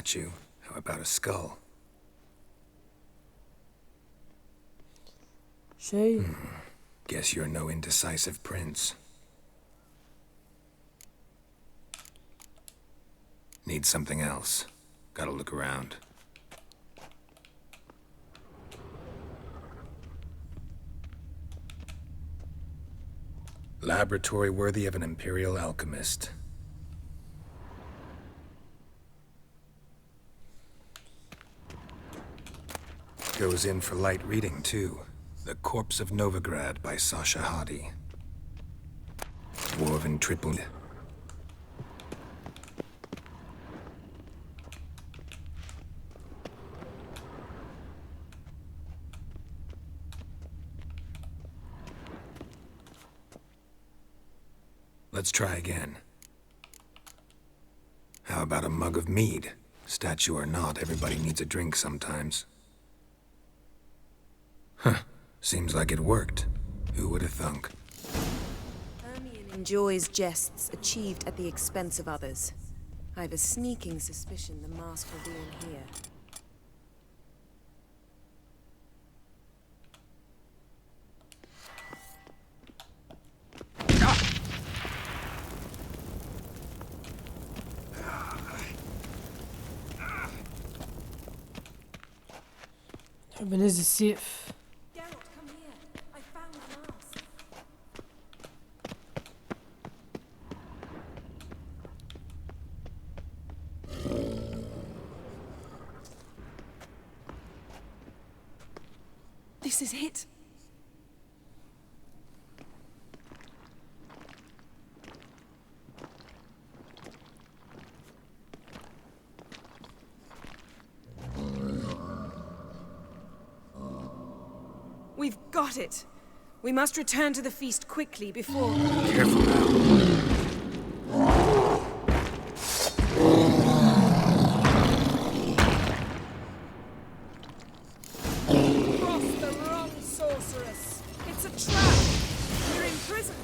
statue. How about a skull? Shay. Guess you're no indecisive prince. Need something else. Gotta look around. Laboratory worthy of an Imperial alchemist. Goes in for light reading, too. The Corpse of Novigrad by Sasha Hadi. Woven triple. Let's try again. How about a mug of mead? Statue or not, everybody needs a drink sometimes. Huh. Seems like it worked. Who would have thunk? Hermione enjoys jests achieved at the expense of others. I have a sneaking suspicion the mask will be in here. Ruben is safe. Geralt, come here. I found the mask. This is it. We've got it. We must return to the feast quickly before... Careful now. Cross the wrong sorceress. It's a trap. We're imprisoned.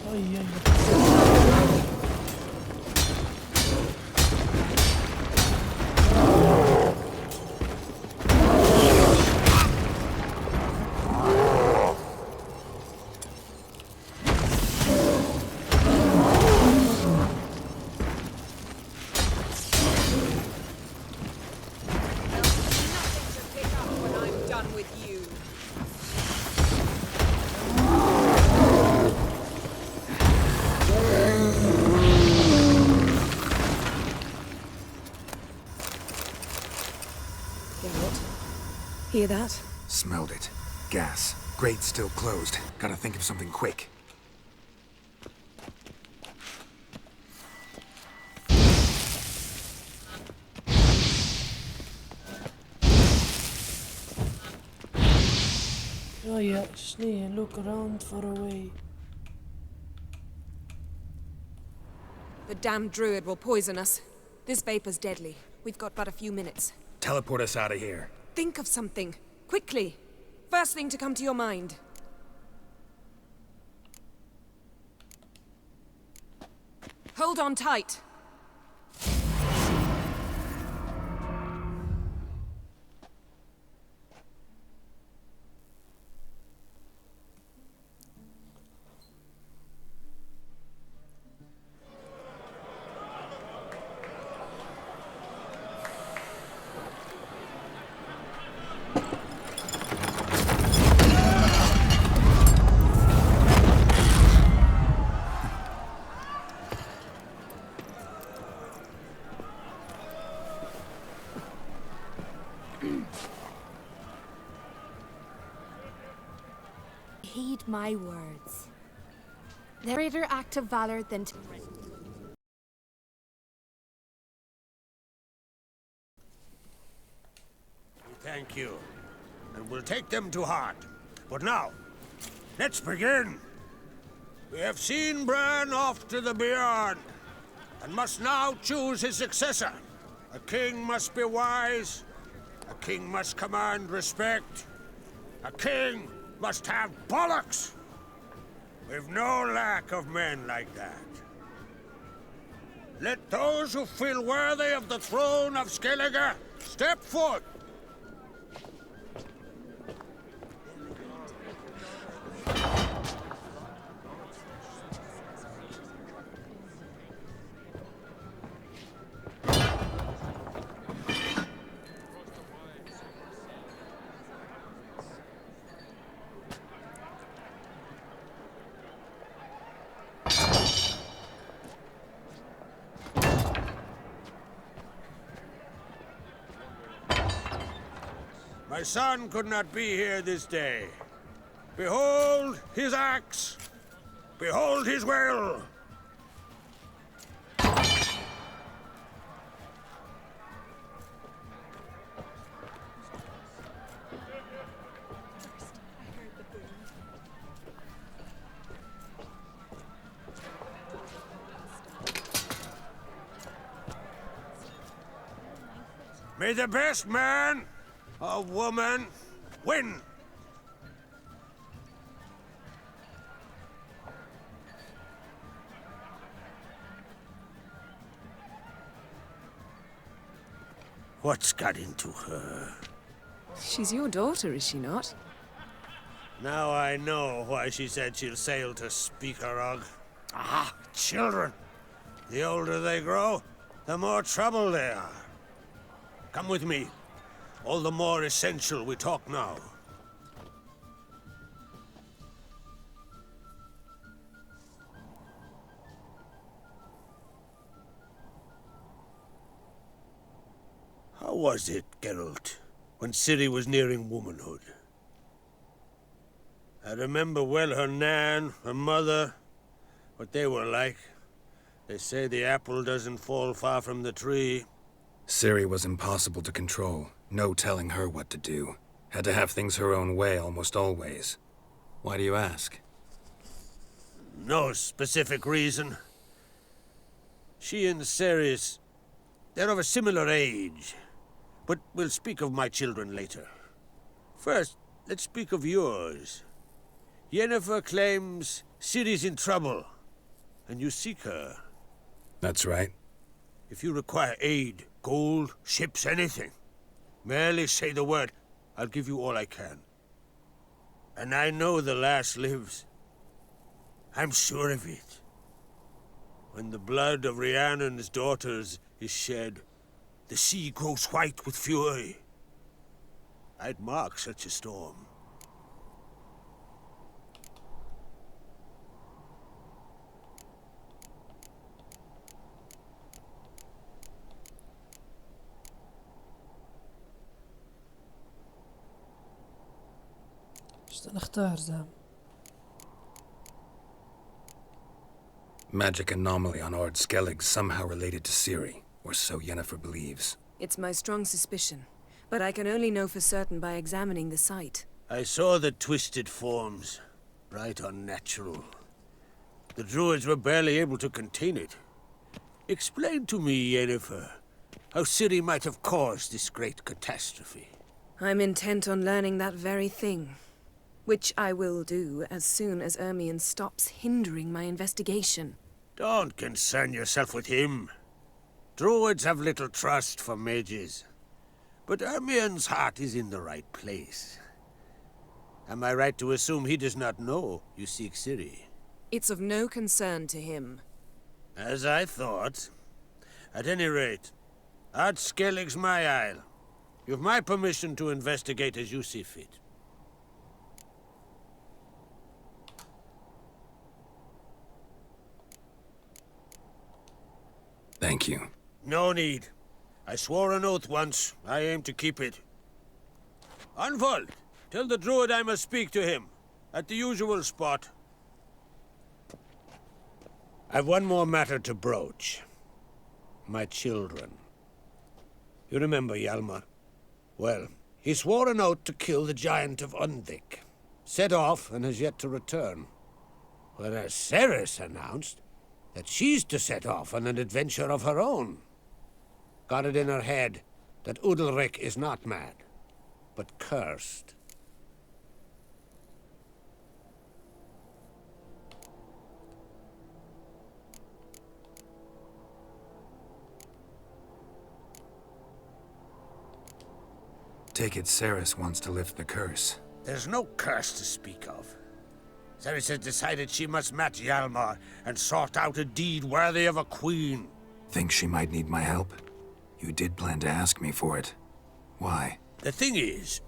Ay, ay, ay. Nothing to pick up when I'm done with you. Geralt, hear that? Smelled it. Gas. Grate's still closed. Gotta think of something quick. Oh yeah, Snee, look around for a way. The damned druid will poison us. This vapor's deadly. We've got but a few minutes. Teleport us out of here. Think of something. Quickly. First thing to come to your mind. Hold on tight. Heed my words. The greater act of valor than to... Thank you. And we'll take them to heart. But now, let's begin. We have seen Bran off to the beyond, and must now choose his successor. A king must be wise. A king must command respect. A king must have bollocks! We've no lack of men like that. Let those who feel worthy of the throne of Skellige step forth. My son could not be here this day. Behold his axe! Behold his will! May the best man or woman win! What's got into her? She's your daughter, is she not? Now I know why she said she'll sail to Speakerog. Ah, children! The older they grow, the more trouble they are. Come with me. All the more essential we talk now. How was it, Geralt, when Ciri was nearing womanhood? I remember well her nan, her mother, what they were like. They say the apple doesn't fall far from the tree. Ciri was impossible to control. No telling her what to do. Had to have things her own way almost always. Why do you ask? No specific reason. She and Ceres, they're of a similar age. But we'll speak of my children later. First, let's speak of yours. Yennefer claims Ciri's in trouble, and you seek her. That's right. If you require aid, gold, ships, anything, merely say the word. I'll give you all I can. And I know the lass lives. I'm sure of it. When the blood of Rhiannon's daughters is shed, the sea grows white with fury. I'd mark such a storm. ايش نختار زعما؟ Magic anomaly on Ord Skellig somehow related to Ciri, or so Yennefer believes. It's my strong suspicion, but I can only know for certain by examining the site. I saw the twisted forms, right unnatural. The druids were barely able to contain it. Explain to me, Yennefer, how Ciri might have caused this great catastrophe. I'm intent on learning that very thing, which I will do as soon as Ermion stops hindering my investigation. Don't concern yourself with him. Druids have little trust for mages. But Ermion's heart is in the right place. Am I right to assume he does not know you seek Ciri? It's of no concern to him. As I thought. At any rate, Ard Skellig's my isle. You've my permission to investigate as you see fit. Thank you. No need. I swore an oath once. I aim to keep it. Unfold! Tell the druid I must speak to him. At the usual spot. I've one more matter to broach. My children. You remember Hjalmar? Well, he swore an oath to kill the Giant of Undvik. Set off and has yet to return. Whereas Ceres announced that she's to set off on an adventure of her own. Got it in her head that Udalric is not mad, but cursed. Take it Ceres wants to lift the curse. There's no curse to speak of. Ceres has decided she must match Hjalmar and sort out a deed worthy of a queen. Think she might need my help? You did plan to ask me for it. Why? The thing is,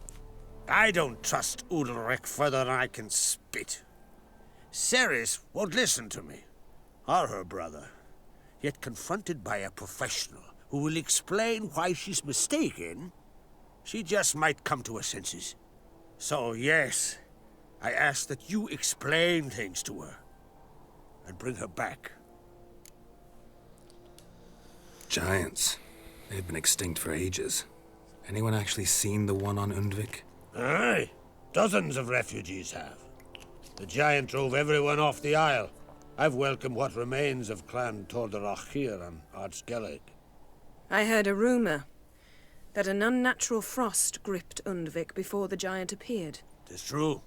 I don't trust Udalryk further than I can spit. Ceres won't listen to me, or her brother. Yet confronted by a professional who will explain why she's mistaken, she just might come to her senses. So yes, I ask that you explain things to her and bring her back. Giants. They've been extinct for ages. Anyone actually seen the one on Undvik? Aye, dozens of refugees have. The giant drove everyone off the isle. I've welcomed what remains of Clan Tordarach here on Ardskellig. I heard a rumor that an unnatural frost gripped Undvik before the giant appeared. Tis true.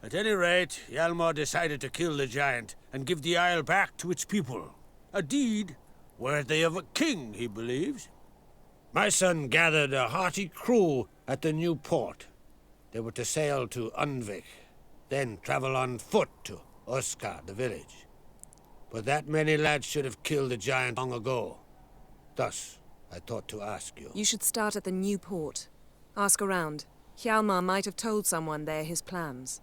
At any rate, Hjalmar decided to kill the giant and give the isle back to its people. A deed worthy of a king, he believes. My son gathered a hearty crew at the new port. They were to sail to Undvik, then travel on foot to Oskar, the village. But that many lads should have killed the giant long ago. Thus, I thought to ask you. You should start at the new port. Ask around. Hjalmar might have told someone there his plans.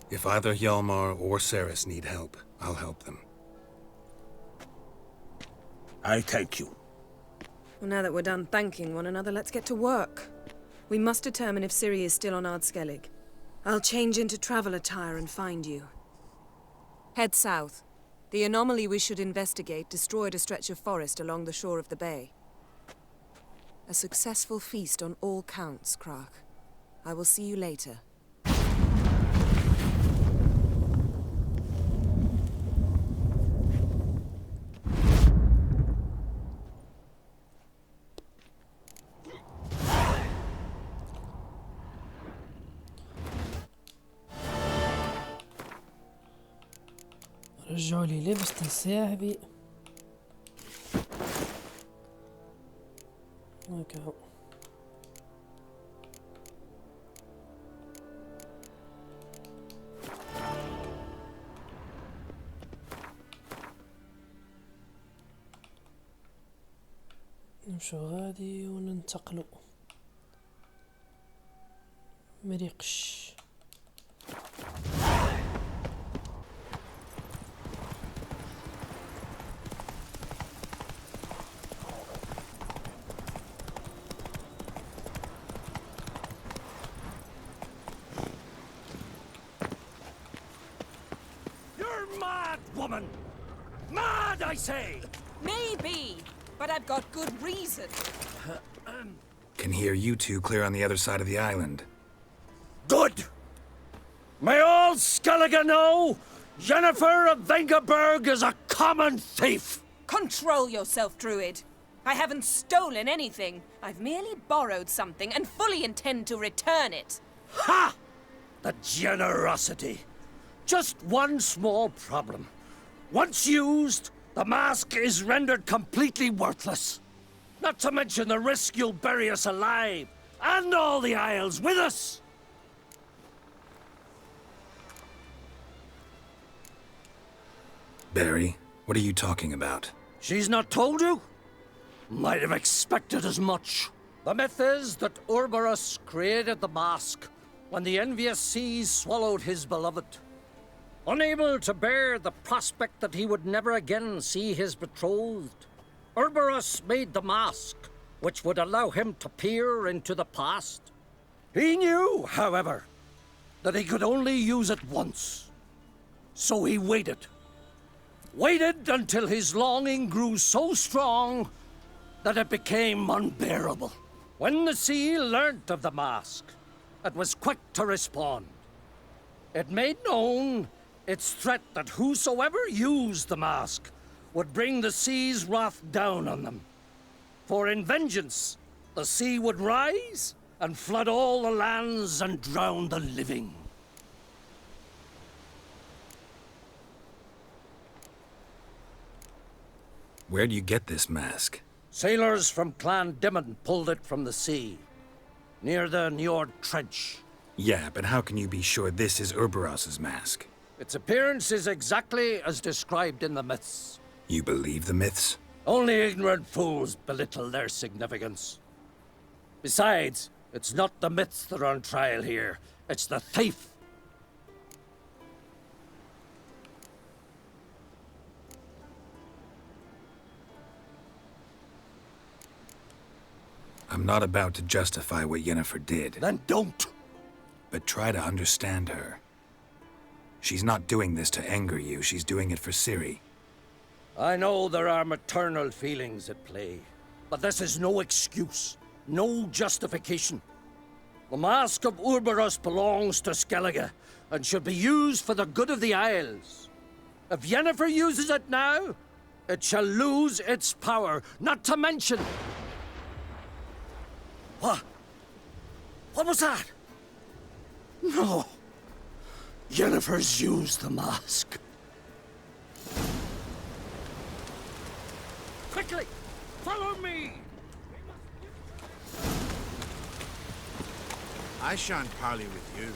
If either Hjalmar or Ceres need help, I'll help them. I thank you. Well, now that we're done thanking one another, let's get to work. We must determine if Ciri is still on Ardskellig. I'll change into travel attire and find you. Head south. The anomaly we should investigate destroyed a stretch of forest along the shore of the bay. A successful feast on all counts, Krach. I will see you later. رجعوا لي لبس تنساحبي هكا هو. نمشوا غادي وننتقلوا مريقش. Mad, woman! Mad, I say! Maybe, but I've got good reason. Can hear you two clear on the other side of the island. Good! May all Skellige know Jennifer of Vengerberg is a common thief! Control yourself, Druid. I haven't stolen anything. I've merely borrowed something and fully intend to return it. Ha! The generosity. Just one small problem. Once used, the mask is rendered completely worthless. Not to mention the risk you'll bury us alive, and all the Isles with us! Barry, what are you talking about? She's not told you? Might have expected as much. The myth is that Urborus created the mask when the envious seas swallowed his beloved. Unable to bear the prospect that he would never again see his betrothed, Urborus made the mask, which would allow him to peer into the past. He knew, however, that he could only use it once. So he waited. Waited until his longing grew so strong that it became unbearable. When the sea learnt of the mask, it was quick to respond. It made known its threat that whosoever used the mask would bring the sea's wrath down on them. For in vengeance, the sea would rise and flood all the lands and drown the living. Where do you get this mask? Sailors from Clan Dimmon pulled it from the sea, near the Njord Trench. Yeah, but how can you be sure this is Urberos's mask? Its appearance is exactly as described in the myths. You believe the myths? Only ignorant fools belittle their significance. Besides, it's not the myths that are on trial here. It's the thief. I'm not about to justify what Yennefer did, Then don't. but try to understand her. She's not doing this to anger you, she's doing it for Ciri. I know there are maternal feelings at play, but this is no excuse, no justification. The Mask of Urberus belongs to Skellige, and should be used for the good of the Isles. If Yennefer uses it now, it shall lose its power, not to mention... What? What was that? No. Yennefer's used the mask. Quickly! Follow me! I shan't parley with you.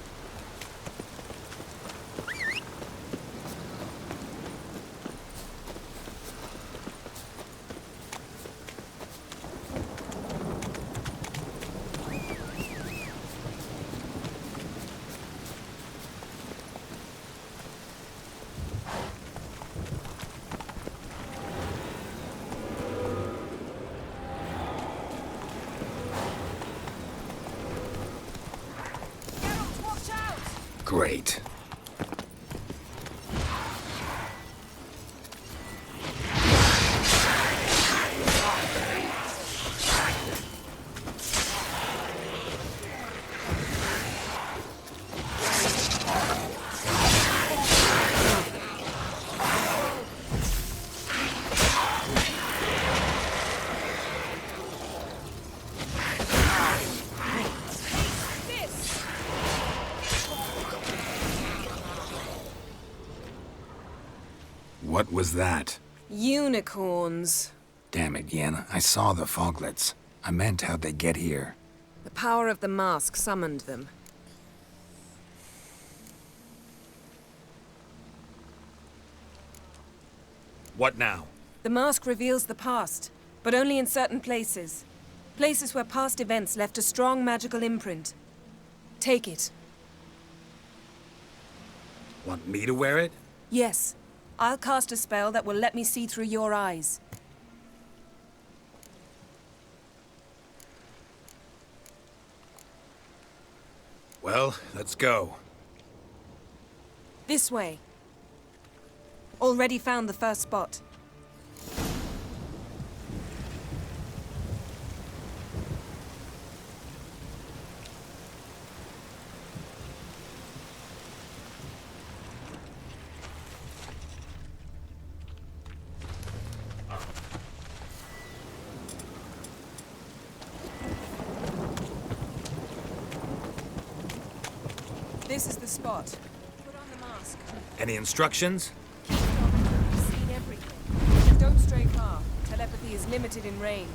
Great. What was that? Unicorns. Damn it, Yen. I saw the foglets. I meant how'd they get here? The power of the mask summoned them. What now? The mask reveals the past, but only in certain places. Places where past events left a strong magical imprint. Take it. Want me to wear it? Yes. I'll cast a spell that will let me see through your eyes. Well, let's go. This way. Already found the first spot. This is the spot. Put on the mask. Any instructions? You've seen everything. Don't stray far. Telepathy is limited in range.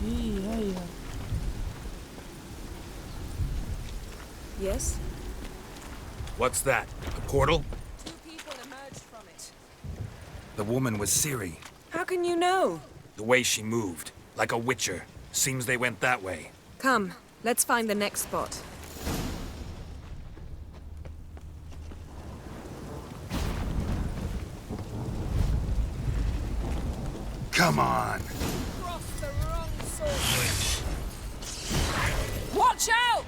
هيا. Yes? What's that? A portal? Two people emerged from it. The woman was Ciri. How can you know? The way she moved. Like a witcher. Seems they went that way. Come, let's find the next spot. Come on! Crossed the wrong sword. Watch out!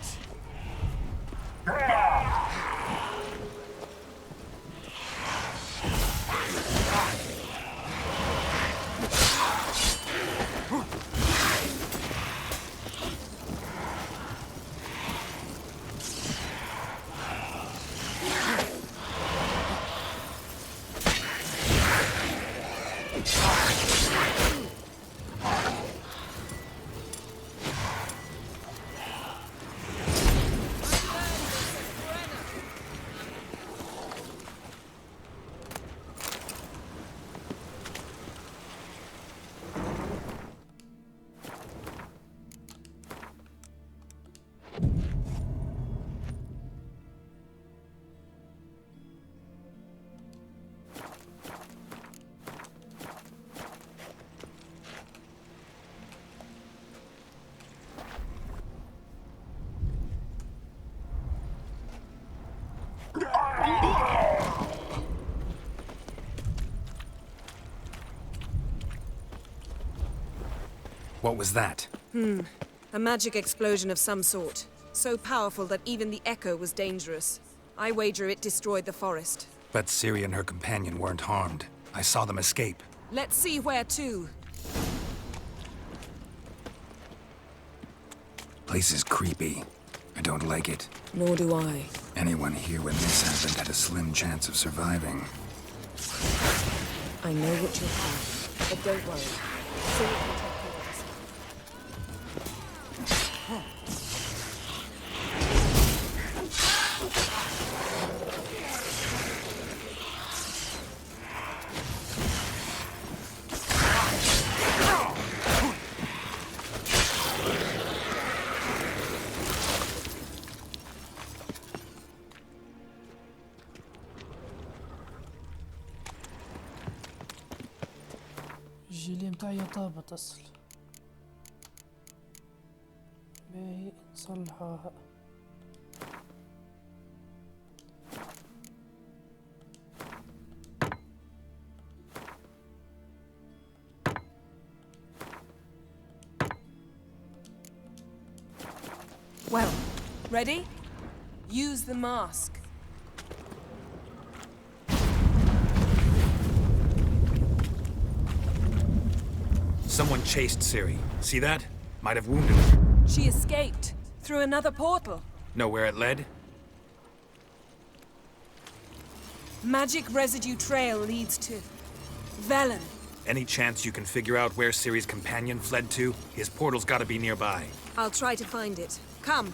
What was that? A magic explosion of some sort. So powerful that even the echo was dangerous. I wager it destroyed the forest. But Ciri and her companion weren't harmed. I saw them escape. Let's see where to. Place is creepy. I don't like it. Nor do I. Anyone here when this happened had a slim chance of surviving. I know what you're doing, but don't worry. Ciri will take care of us. الجيلي متاعي طابت أصل. باهي نصلحوها. Well, ready? Use the mask. Someone chased Ciri. See that? Might have wounded her. She escaped through another portal. Know where it led? Magic residue trail leads to Velen. Any chance you can figure out where Ciri's companion fled to? His portal's gotta be nearby. I'll try to find it. Come.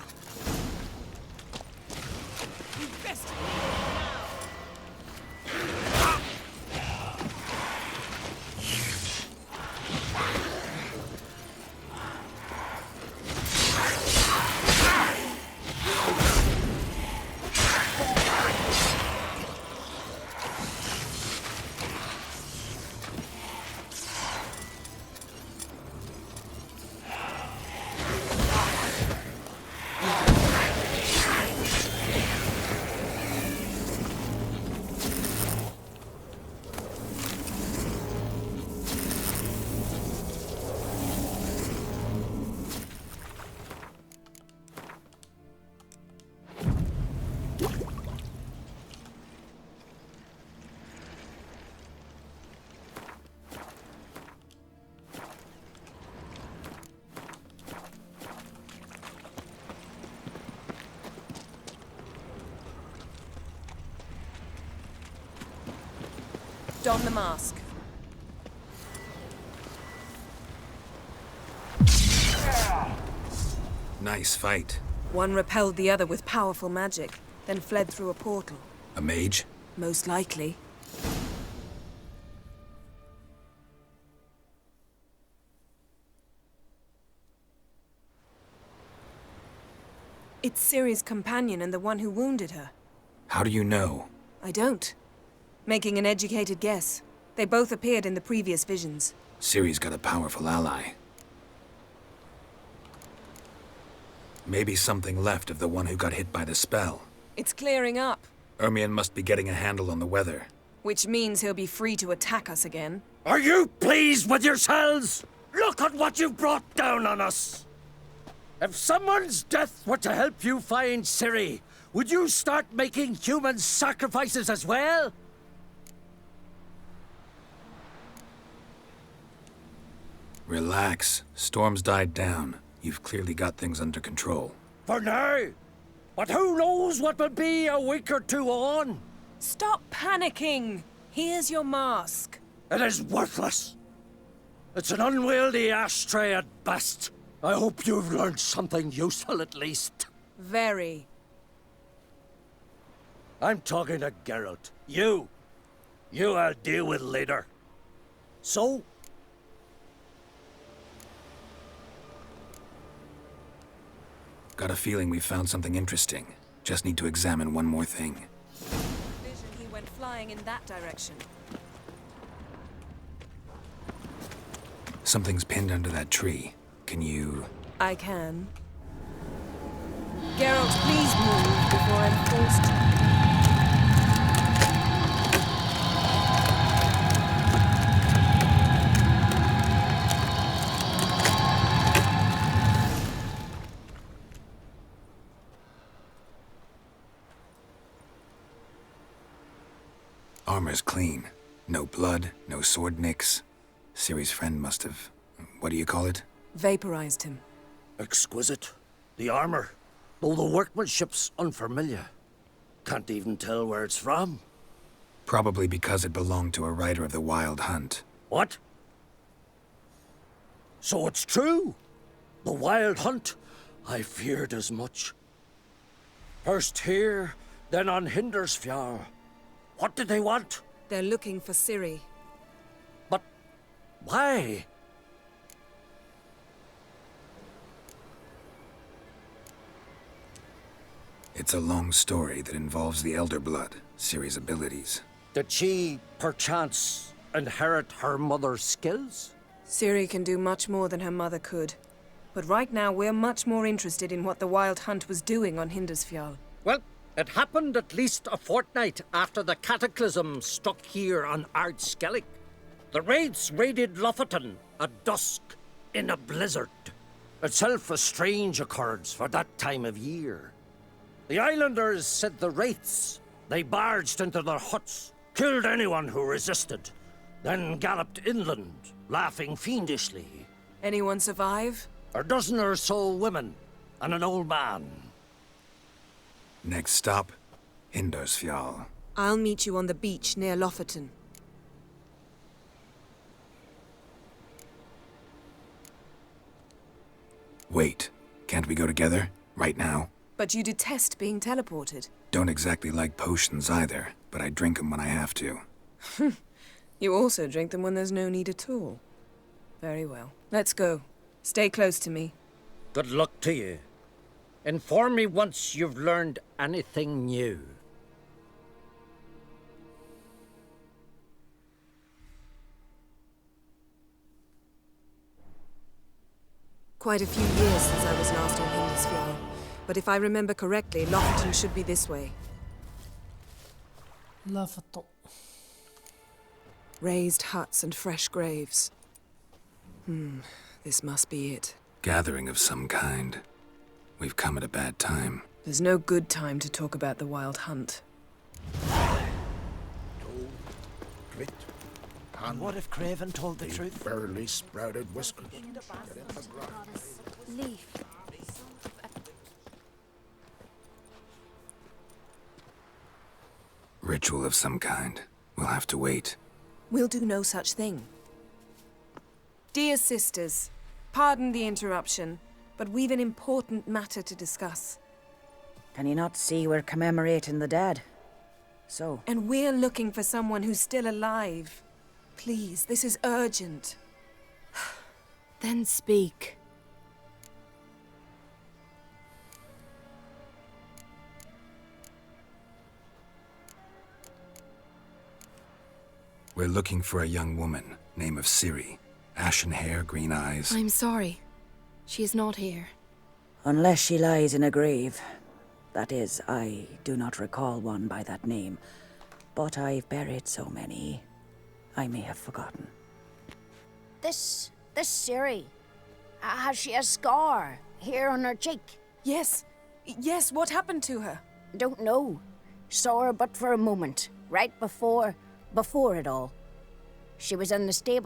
Don the mask. Nice fight. One repelled the other with powerful magic, then fled through a portal. A mage? Most likely. It's Ciri's companion and the one who wounded her. How do you know? I don't. Making an educated guess. They both appeared in the previous visions. Ciri's got a powerful ally. Maybe something left of the one who got hit by the spell. It's clearing up, Ermion must be getting a handle on the weather. which means he'll be free to attack us again. Are you pleased with yourselves? Look at what you've brought down on us! If someone's death were to help you find Ciri, would you start making human sacrifices as well? Relax. Storm's died down. You've clearly got things under control. For now. But who knows what will be a week or two on? Stop panicking! Here's your mask. It is worthless. It's an unwieldy ashtray at best. I hope you've learned something useful at least. Very. I'm talking to Geralt. You I'll deal with later. So? Got a feeling we found something interesting. Just need to examine one more thing. Vision he went flying in that direction. Something's pinned under that tree. Can you... I can. Geralt, please move before I'm forced to. Armor's clean. No blood, no sword nicks. Ciri's friend must have... what do you call it? Vaporized him. Exquisite. The armor, though the workmanship's unfamiliar. Can't even tell where it's from. Probably because it belonged to a rider of the Wild Hunt. What? So it's true? The Wild Hunt? I feared as much. First here, then on Hindersfjall. What did they want? They're looking for Ciri. But why? It's a long story that involves the Elder Blood, Ciri's abilities. Did she, perchance, inherit her mother's skills? Ciri can do much more than her mother could. But right now, we're much more interested in what the Wild Hunt was doing on Hindersfjall. Well, it happened at least a fortnight after the cataclysm struck here on Ard Skellig. The raids raided Lofoten at dusk in a blizzard. Itself a strange occurrence for that time of year. The islanders said the wraiths. They barged into their huts, killed anyone who resisted, then galloped inland, laughing fiendishly. Anyone survive? A dozen or so women and an old man. Next stop, Hindersfjall. I'll meet you on the beach near Lofoten. Wait, can't we go together? Right now? But you detest being teleported. Don't exactly like potions either, but I drink them when I have to. You also drink them when there's no need at all. Very well. Let's go. Stay close to me. Good luck to you. Inform me once you've learned anything new. Quite a few years since I was last on Hindersfjall. But if I remember correctly, Lofoten should be this way. لافط. Raised huts and fresh graves. This must be it. Gathering of some kind. We've come at a bad time. There's no good time to talk about the Wild Hunt. Grit. And what if Craven told the truth? Barely sprouted whiskers. Leaf. Ritual of some kind. We'll have to wait. We'll do no such thing. Dear sisters, pardon the interruption, but we've an important matter to discuss. Can you not see we're commemorating the dead? So, And we're looking for someone who's still alive. Please, this is urgent. Then speak. We're looking for a young woman, name of Ciri. Ashen hair, green eyes. I'm sorry. She is not here. unless she lies in a grave. That is, I do not recall one by that name. But I've buried so many, I may have forgotten. This Ciri, has she a scar here on her cheek? Yes, what happened to her? Don't know. Saw her but for a moment, right before it all. She was in the stable.